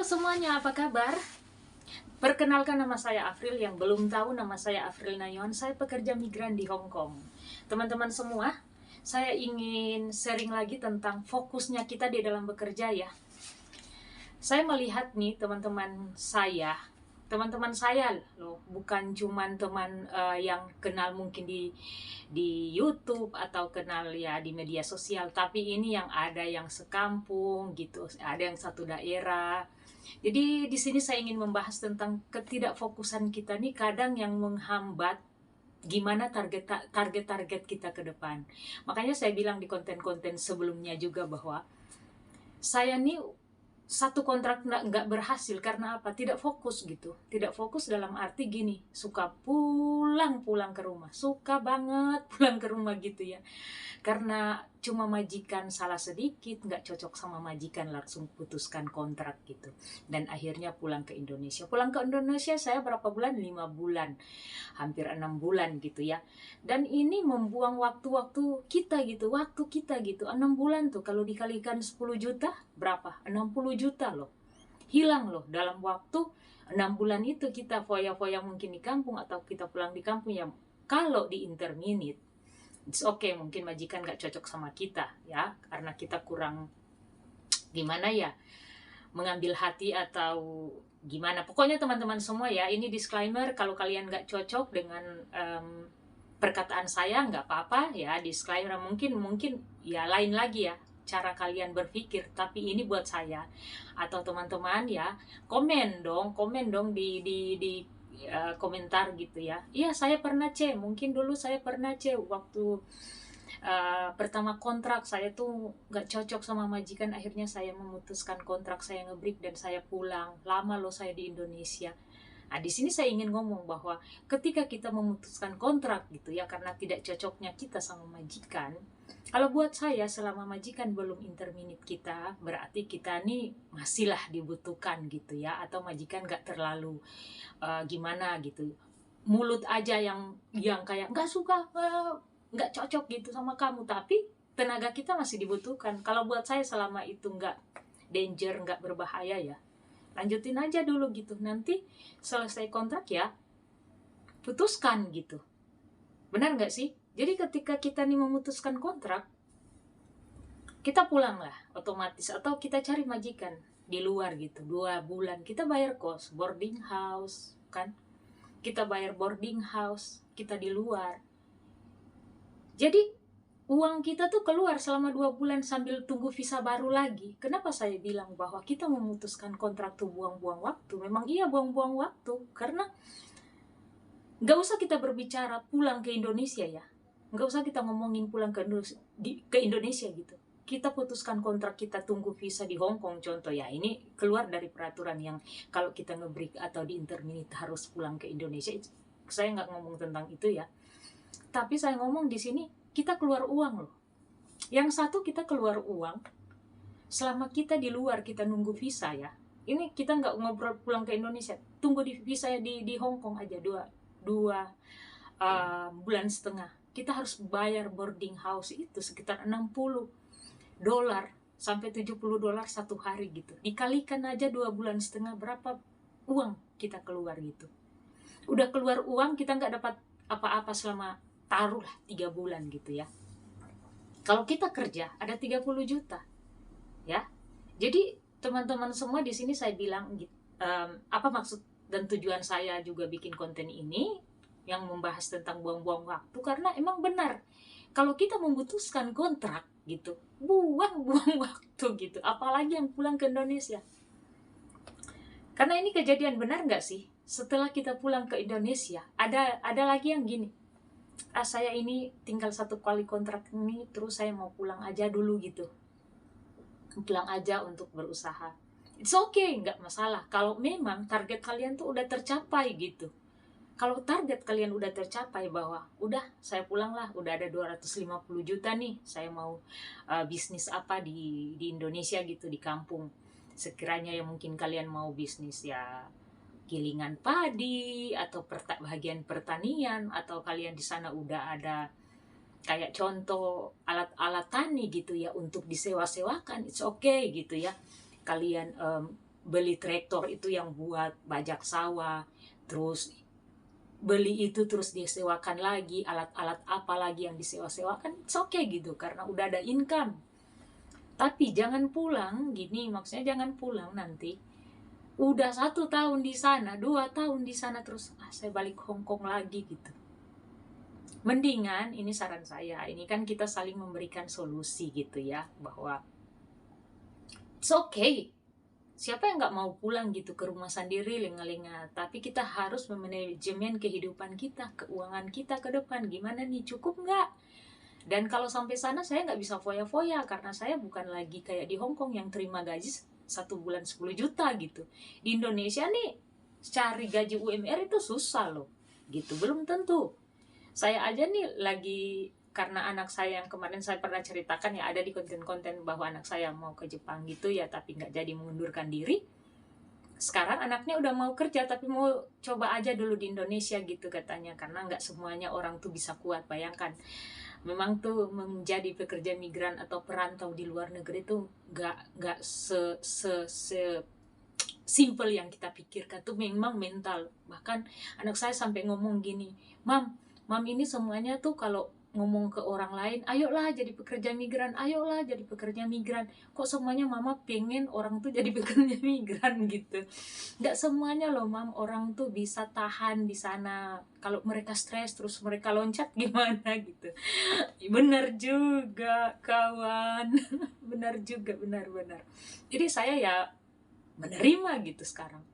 semuanya, apa kabar? Perkenalkan, nama saya Afril. Yang belum tahu, nama saya Afril Nayuan. Saya pekerja migran di Hong Kong. Teman-teman semua, saya ingin sharing lagi tentang fokusnya kita di dalam bekerja ya. Saya melihat nih teman-teman saya loh, bukan cuman teman yang kenal mungkin di YouTube atau kenal ya di media sosial, tapi ini yang ada yang sekampung gitu, ada yang satu daerah. Jadi di sini saya ingin membahas tentang ketidakfokusan kita nih kadang yang menghambat gimana target kita ke depan. Makanya saya bilang di konten-konten sebelumnya juga bahwa saya nih satu kontrak nggak berhasil karena apa? Tidak fokus gitu. Tidak fokus dalam arti gini, suka pulang ke rumah, suka banget pulang ke rumah gitu ya. Karena cuma majikan salah sedikit, nggak cocok sama majikan, langsung putuskan kontrak gitu. Dan akhirnya pulang ke Indonesia. Pulang ke Indonesia saya berapa bulan? 5 bulan. Hampir 6 bulan gitu ya. Dan ini membuang waktu-waktu kita gitu. Waktu kita gitu. 6 bulan tuh kalau dikalikan 10 juta, berapa? 60 juta loh. Hilang loh dalam waktu 6 bulan itu. Kita foya-foya mungkin di kampung atau kita pulang di kampung ya. Kalau di interminute, it's okay, mungkin majikan gak cocok sama kita ya, karena kita kurang gimana ya, mengambil hati atau gimana. Pokoknya teman-teman semua ya, ini disclaimer, kalau kalian gak cocok dengan perkataan saya nggak apa-apa ya, disclaimer. Mungkin ya lain lagi ya cara kalian berpikir, tapi ini buat saya atau teman-teman ya, komen dong di komentar gitu ya. Iya, saya pernah mungkin dulu saya pernah waktu pertama kontrak saya tuh nggak cocok sama majikan, akhirnya saya memutuskan kontrak, saya ngebreak dan saya pulang. Lama loh saya di Indonesia. Nah, di sini saya ingin ngomong bahwa ketika kita memutuskan kontrak gitu ya, karena tidak cocoknya kita sama majikan, kalau buat saya selama majikan belum interminate kita, berarti kita nih masihlah dibutuhkan gitu ya, atau majikan nggak terlalu gimana gitu, mulut aja yang kayak nggak suka, nggak cocok gitu sama kamu, tapi tenaga kita masih dibutuhkan. Kalau buat saya selama itu nggak danger, nggak berbahaya ya, lanjutin aja dulu gitu. Nanti selesai kontrak ya putuskan gitu. Benar nggak sih? Jadi ketika kita nih memutuskan kontrak, kita pulang lah otomatis, atau kita cari majikan di luar gitu. 2 bulan kita bayar kos boarding house kan, kita bayar boarding house, kita di luar. Jadi uang kita tuh keluar selama 2 bulan sambil tunggu visa baru lagi. Kenapa saya bilang bahwa kita memutuskan kontrak tuh buang-buang waktu? Memang iya buang-buang waktu, karena nggak usah kita berbicara pulang ke Indonesia ya. Nggak usah kita ngomongin pulang ke Indonesia gitu. Kita putuskan kontrak, kita tunggu visa di Hong Kong contoh ya. Ini keluar dari peraturan yang kalau kita ngebreak atau di interminate harus pulang ke Indonesia. Saya nggak ngomong tentang itu ya. Tapi saya ngomong di sini kita keluar uang loh. Yang satu kita keluar uang selama kita di luar, kita nunggu visa ya. Ini kita nggak ngobrol pulang ke Indonesia, tunggu di visa ya di Hong Kong aja dua bulan setengah. Kita harus bayar boarding house itu sekitar $60 sampai $70 satu hari gitu. Dikalikan aja 2 bulan setengah, berapa uang kita keluar gitu. Udah keluar uang, kita nggak dapat apa-apa selama taruhlah 3 bulan gitu ya. Kalau kita kerja ada 30 juta ya. Jadi teman-teman semua, di sini saya bilang apa maksud dan tujuan saya juga bikin konten ini yang membahas tentang buang-buang waktu, karena emang benar kalau kita memutuskan kontrak gitu, buang-buang waktu gitu, apalagi yang pulang ke Indonesia. Karena ini kejadian, benar nggak sih? Setelah kita pulang ke Indonesia, ada lagi yang gini, saya ini tinggal 1 kali kontrak ini, terus saya mau pulang aja dulu gitu, pulang aja untuk berusaha. It's okay, nggak masalah kalau memang target kalian tuh udah tercapai gitu. Kalau target kalian udah tercapai bahwa udah saya pulang lah, udah ada 250 juta nih, saya mau bisnis apa di Indonesia gitu, di kampung. Sekiranya ya mungkin kalian mau bisnis ya gilingan padi atau bagian pertanian, atau kalian di sana udah ada kayak contoh alat-alat tani gitu ya untuk disewa-sewakan, it's okay gitu ya. Kalian beli traktor itu yang buat bajak sawah, terus beli itu terus disewakan lagi, alat-alat apa lagi yang disewa-sewakan, it's okay gitu, karena udah ada income. Tapi jangan pulang gini, maksudnya jangan pulang nanti udah 1 tahun di sana, 2 tahun di sana, terus saya balik Hong Kong lagi gitu. Mendingan, ini saran saya, ini kan kita saling memberikan solusi gitu ya, bahwa it's okay, siapa yang nggak mau pulang gitu ke rumah sendiri lenga-lenga, tapi kita harus memanajemen kehidupan kita, keuangan kita ke depan, gimana nih, cukup nggak? Dan kalau sampai sana saya nggak bisa foya-foya, karena saya bukan lagi kayak di Hong Kong yang terima gaji 1 bulan 10 juta gitu. Di Indonesia nih cari gaji UMR itu susah loh gitu, belum tentu. Saya aja nih lagi, karena anak saya yang kemarin saya pernah ceritakan ya, ada di konten-konten bahwa anak saya mau ke Jepang gitu ya, tapi nggak jadi, mengundurkan diri. Sekarang anaknya udah mau kerja, tapi mau coba aja dulu di Indonesia gitu katanya, karena nggak semuanya orang tuh bisa kuat. Bayangkan, memang tuh menjadi pekerja migran atau perantau di luar negeri tuh nggak se simple yang kita pikirkan, tuh memang mental. Bahkan anak saya sampai ngomong gini, mam ini semuanya tuh kalau ngomong ke orang lain, ayolah jadi pekerja migran, ayolah jadi pekerja migran. Kok semuanya mama pengen orang tuh jadi pekerja migran gitu. Nggak semuanya loh mam, orang tuh bisa tahan di sana. Kalau mereka stres terus mereka loncat gimana gitu. Benar juga kawan. Benar juga, benar-benar. Jadi saya ya menerima gitu sekarang,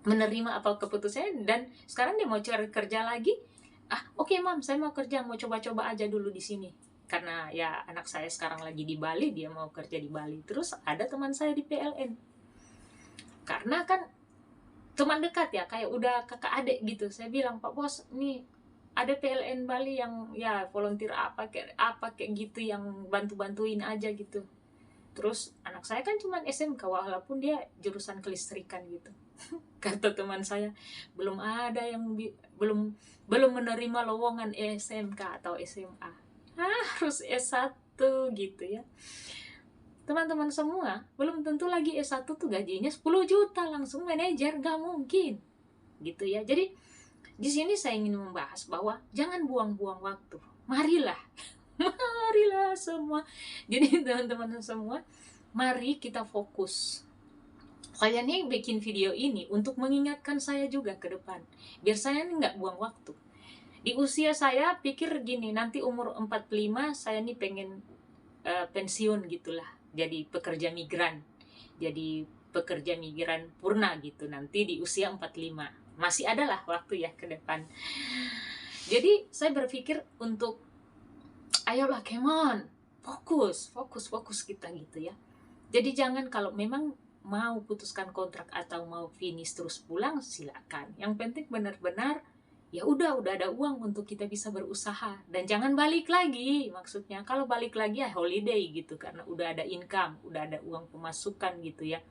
menerima apa keputusannya. Dan sekarang dia mau cari kerja lagi, oke, mam, saya mau kerja, mau coba-coba aja dulu di sini, karena ya anak saya sekarang lagi di Bali, dia mau kerja di Bali. Terus ada teman saya di PLN, karena kan teman dekat ya, kayak udah kakak adik gitu. Saya bilang, Pak Bos, nih ada PLN Bali yang ya volunteer apa kayak gitu, yang bantu-bantuin aja gitu. Terus anak saya kan cuma SMK, walaupun dia jurusan kelistrikan gitu. Kata teman saya, belum ada yang belum menerima lowongan SMK atau SMA. Harus S1 gitu ya. Teman-teman semua, belum tentu lagi S1 tuh gajinya 10 juta langsung manajer, nggak mungkin. Gitu ya. Jadi di sini saya ingin membahas bahwa jangan buang-buang waktu. Marilah marilah semua. Jadi teman-teman semua, mari kita fokus. Saya nih bikin video ini untuk mengingatkan saya juga ke depan, biar saya nih nggak buang waktu. Di usia saya pikir gini, nanti umur 45 saya nih pengen pensiun gitulah, jadi pekerja migran. Jadi pekerja migran purna gitu nanti di usia 45. Masih adalah waktu ya ke depan. Jadi saya berpikir untuk ayolah, come on, fokus kita gitu ya. Jadi jangan, kalau memang mau putuskan kontrak atau mau finish terus pulang, silakan. Yang penting benar-benar ya udah ada uang untuk kita bisa berusaha, dan jangan balik lagi. Maksudnya kalau balik lagi ya holiday gitu, karena udah ada income, udah ada uang pemasukan gitu ya.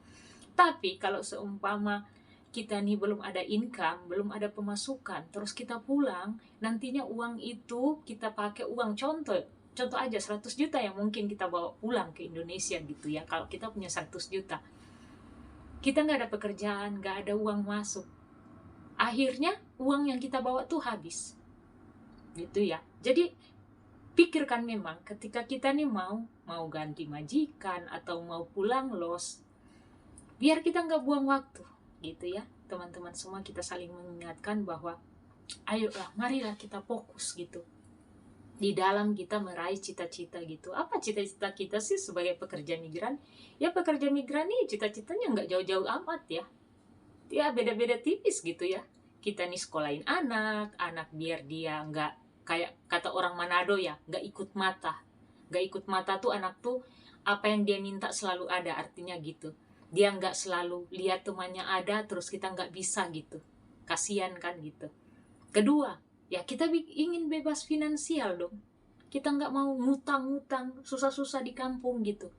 Tapi kalau seumpama kita nih belum ada income, belum ada pemasukan, terus kita pulang, nantinya uang itu kita pakai uang, contoh aja 100 juta yang mungkin kita bawa pulang ke Indonesia gitu ya. Kalau kita punya 100 juta, kita nggak ada pekerjaan, nggak ada uang masuk, akhirnya uang yang kita bawa tuh habis gitu ya. Jadi pikirkan, memang ketika kita nih mau ganti majikan atau mau pulang los, biar kita nggak buang waktu gitu ya. Teman-teman semua, kita saling mengingatkan bahwa ayolah, marilah kita fokus gitu di dalam kita meraih cita-cita gitu. Apa cita-cita kita sih sebagai pekerja migran? Ya pekerja migran nih cita-citanya nggak jauh-jauh amat ya. Ya beda-beda tipis gitu ya. Kita nih sekolahin anak biar dia nggak kayak kata orang Manado ya, nggak ikut mata. Nggak ikut mata tuh anak tuh apa yang dia minta selalu ada, artinya gitu. Dia nggak selalu lihat temannya ada terus kita nggak bisa gitu. Kasian kan gitu. Kedua, ya kita ingin bebas finansial dong. Kita nggak mau ngutang-ngutang, susah-susah di kampung gitu.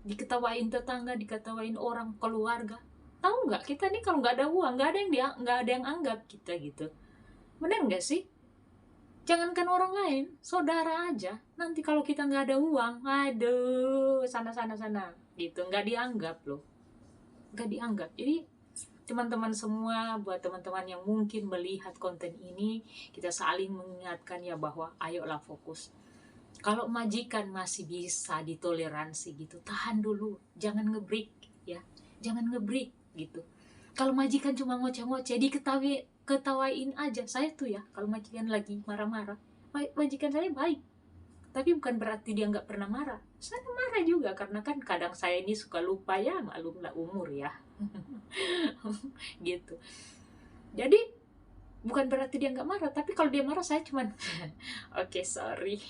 Diketawain tetangga, diketawain orang, keluarga. Tahu nggak, kita nih kalau nggak ada uang, nggak ada yang anggap kita gitu. Benar nggak sih? Jangankan orang lain, saudara aja. Nanti kalau kita nggak ada uang, aduh, sana gitu, nggak dianggap loh. nggak dianggap. Jadi teman-teman semua, buat teman-teman yang mungkin melihat konten ini, kita saling mengingatkan ya bahwa ayolah fokus. Kalau majikan masih bisa ditoleransi gitu, tahan dulu, jangan ngebreak ya, jangan ngebreak gitu. Kalau majikan cuma ngoceh-ngoceh, ketawain aja. Saya tuh ya, kalau majikan lagi marah-marah, majikan saya baik, tapi bukan berarti dia nggak pernah marah. Saya marah juga, karena kan kadang saya ini suka lupa ya, maklumlah umur ya. Gitu. Jadi bukan berarti dia nggak marah, tapi kalau dia marah saya cuman oke, sorry.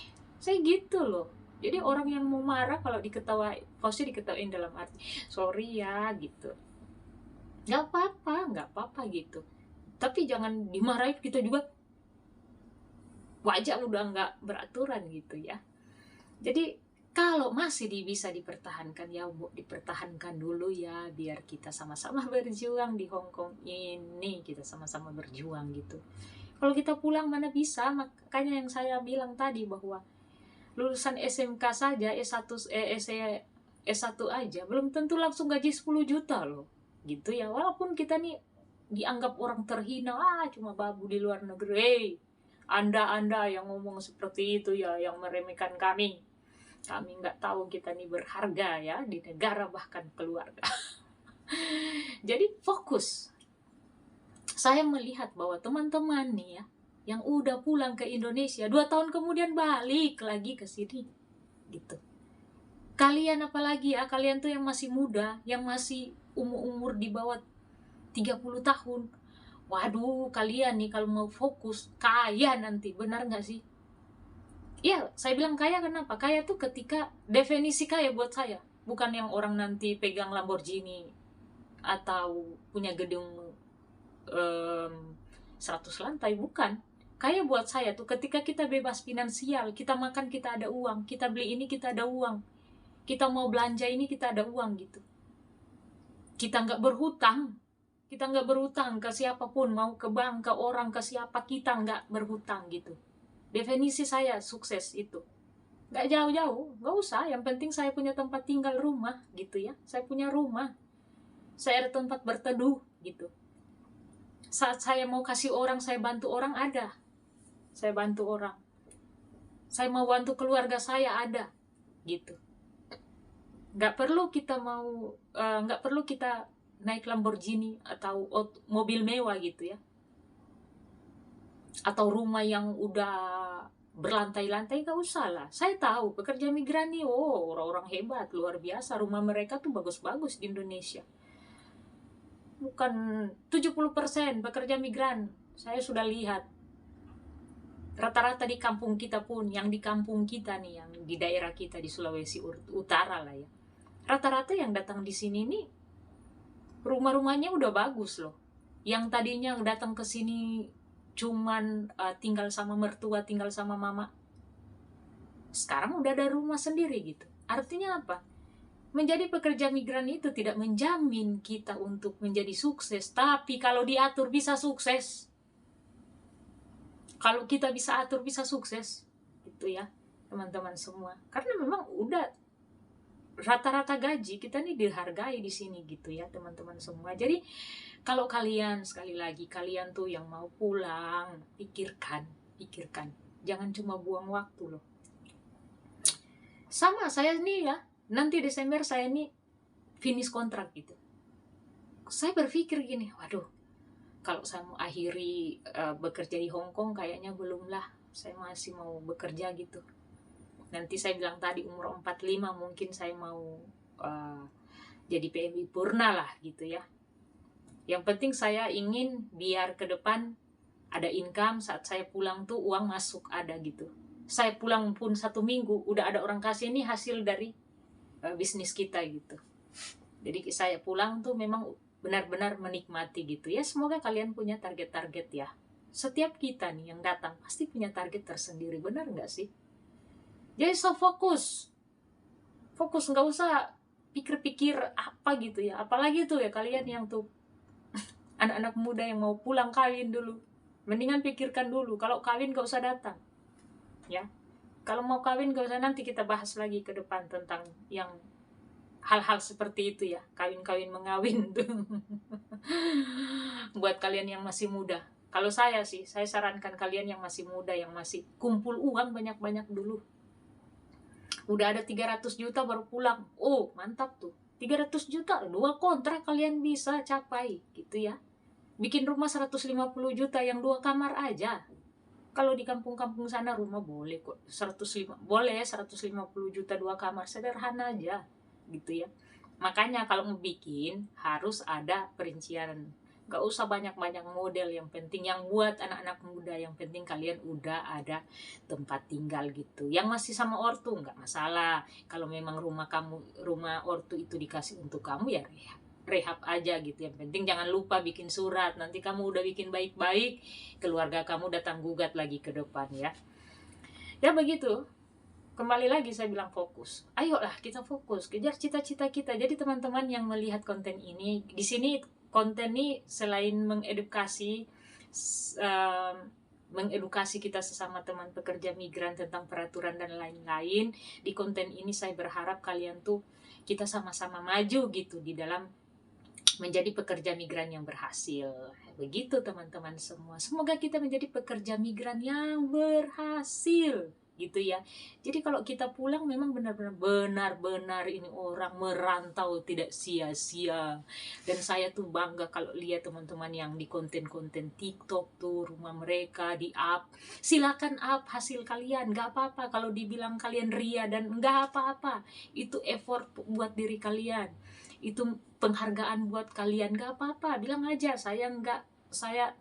Saya gitu loh. Jadi orang yang mau marah kalau diketawain, pasti diketawain dalam arti sorry ya gitu. Nggak apa-apa gitu. Tapi jangan dimarahin, kita juga wajah udah nggak beraturan gitu ya. Jadi kalau masih bisa dipertahankan ya, Bu, dipertahankan dulu ya, biar kita sama-sama berjuang di Hong Kong ini, kita sama-sama berjuang gitu. Kalau kita pulang mana bisa, makanya yang saya bilang tadi bahwa lulusan SMK saja, S1 aja belum tentu langsung gaji 10 juta loh. Gitu ya, walaupun kita nih dianggap orang terhina, cuma babu di luar negeri. Hey, Anda yang ngomong seperti itu ya, yang meremehkan kami. Kami nggak tahu kita nih berharga ya di negara, bahkan keluarga. Jadi fokus. Saya melihat bahwa teman-teman nih ya, yang udah pulang ke Indonesia 2 tahun kemudian balik lagi ke sini gitu. Kalian apalagi ya, kalian tuh yang masih muda, yang masih umur di bawah 30 tahun. Waduh, kalian nih kalau mau fokus kaya nanti, benar nggak sih? Iya, saya bilang kaya kenapa? Kaya tuh ketika, definisi kaya buat saya, bukan yang orang nanti pegang Lamborghini atau punya gedung 100 lantai, bukan. Kaya buat saya tuh ketika kita bebas finansial, kita makan kita ada uang, kita beli ini kita ada uang, kita mau belanja ini kita ada uang gitu. Kita nggak berhutang ke siapapun, mau ke bank, ke orang, ke siapa, kita nggak berhutang gitu. Definisi saya sukses itu. Nggak jauh-jauh, nggak usah. Yang penting saya punya tempat tinggal, rumah gitu ya. Saya punya rumah, saya ada tempat berteduh gitu. Saat saya mau kasih orang, saya bantu orang, ada. Saya bantu orang. Saya mau bantu keluarga saya, ada gitu. Nggak perlu kita naik Lamborghini atau mobil mewah gitu ya, atau rumah yang udah berlantai-lantai, gak usah lah. Saya tahu pekerja migran nih, orang-orang hebat, luar biasa, rumah mereka tuh bagus-bagus di Indonesia. Bukan 70% pekerja migran, saya sudah lihat. Rata-rata di kampung kita pun, yang di kampung kita nih, yang di daerah kita di Sulawesi Utara lah ya, rata-rata yang datang di sini nih rumah-rumahnya udah bagus loh. Yang tadinya datang ke sini cuman tinggal sama mertua, tinggal sama mama, sekarang udah ada rumah sendiri gitu. Artinya apa? Menjadi pekerja migran itu tidak menjamin kita untuk menjadi sukses, tapi kalau diatur bisa sukses. Kalau kita bisa atur bisa sukses gitu ya, teman-teman semua. Karena memang udah rata-rata gaji kita nih dihargai di sini gitu ya, teman-teman semua. Jadi kalau kalian, sekali lagi, kalian tuh yang mau pulang, pikirkan, jangan cuma buang waktu loh. Sama saya nih ya, nanti Desember saya nih finish kontrak gitu. Saya berpikir gini, waduh, kalau saya mau akhiri bekerja di Hong Kong kayaknya belum lah, saya masih mau bekerja gitu. Nanti saya bilang tadi umur 45 mungkin saya mau jadi PMI Purna lah gitu ya. Yang penting saya ingin biar ke depan ada income, saat saya pulang tuh uang masuk ada gitu. Saya pulang pun 1 minggu udah ada orang kasih, ini hasil dari bisnis kita gitu. Jadi saya pulang tuh memang benar-benar menikmati gitu ya. Semoga kalian punya target-target ya. Setiap kita nih yang datang pasti punya target tersendiri, benar nggak sih? Jadi fokus nggak usah pikir-pikir apa gitu ya. Apalagi tuh ya kalian yang tuh anak-anak muda yang mau pulang kawin dulu, mendingan pikirkan dulu. Kalau kawin gak usah datang ya. Kalau mau kawin gak usah, nanti kita bahas lagi ke depan tentang yang hal-hal seperti itu ya, kawin-kawin mengawin tuh. Buat kalian yang masih muda, kalau saya sih, saya sarankan kalian yang masih muda, yang masih kumpul uang banyak-banyak dulu. Udah ada 300 juta baru pulang, oh mantap tuh. 300 juta 2 kontrak kalian bisa capai gitu ya. Bikin rumah 150 juta yang 2 kamar aja. Kalau di kampung-kampung sana rumah boleh kok 105, boleh 150 juta 2 kamar, sederhana aja gitu ya. Makanya kalau mau bikin harus ada perincian. Gak usah banyak-banyak model, yang penting yang buat anak-anak muda, yang penting kalian udah ada tempat tinggal gitu. Yang masih sama ortu nggak masalah. Kalau memang rumah ortu itu dikasih untuk kamu ya rehab aja gitu. Yang penting jangan lupa bikin surat. Nanti kamu udah bikin baik-baik, keluarga kamu datang gugat lagi ke depan ya. Ya begitu. Kembali lagi saya bilang fokus. Ayolah kita fokus, kejar cita-cita kita. Jadi teman-teman yang melihat konten ini, di sini konten ini selain mengedukasi kita sesama teman pekerja migran tentang peraturan dan lain-lain, di konten ini saya berharap kalian tuh kita sama-sama maju gitu di dalam menjadi pekerja migran yang berhasil. Begitu teman-teman semua. Semoga kita menjadi pekerja migran yang berhasil gitu ya. Jadi kalau kita pulang memang benar-benar ini orang merantau tidak sia-sia. Dan saya tuh bangga kalau lihat teman-teman yang di konten-konten TikTok tuh rumah mereka di up. Silakan up hasil kalian, nggak apa-apa kalau dibilang kalian ria, dan nggak apa-apa. Itu effort buat diri kalian. Itu penghargaan buat kalian, nggak apa-apa. Bilang aja saya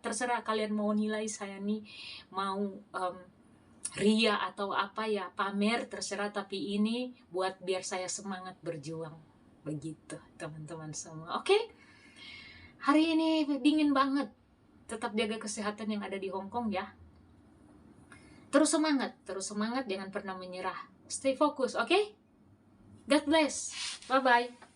terserah kalian mau nilai saya nih mau ria atau apa ya, pamer terserah, tapi ini buat biar saya semangat berjuang. Begitu teman-teman semua. Oke, hari ini dingin banget, tetap jaga kesehatan yang ada di Hong Kong ya. Terus semangat, jangan pernah menyerah, stay fokus. Oke, God bless, bye bye.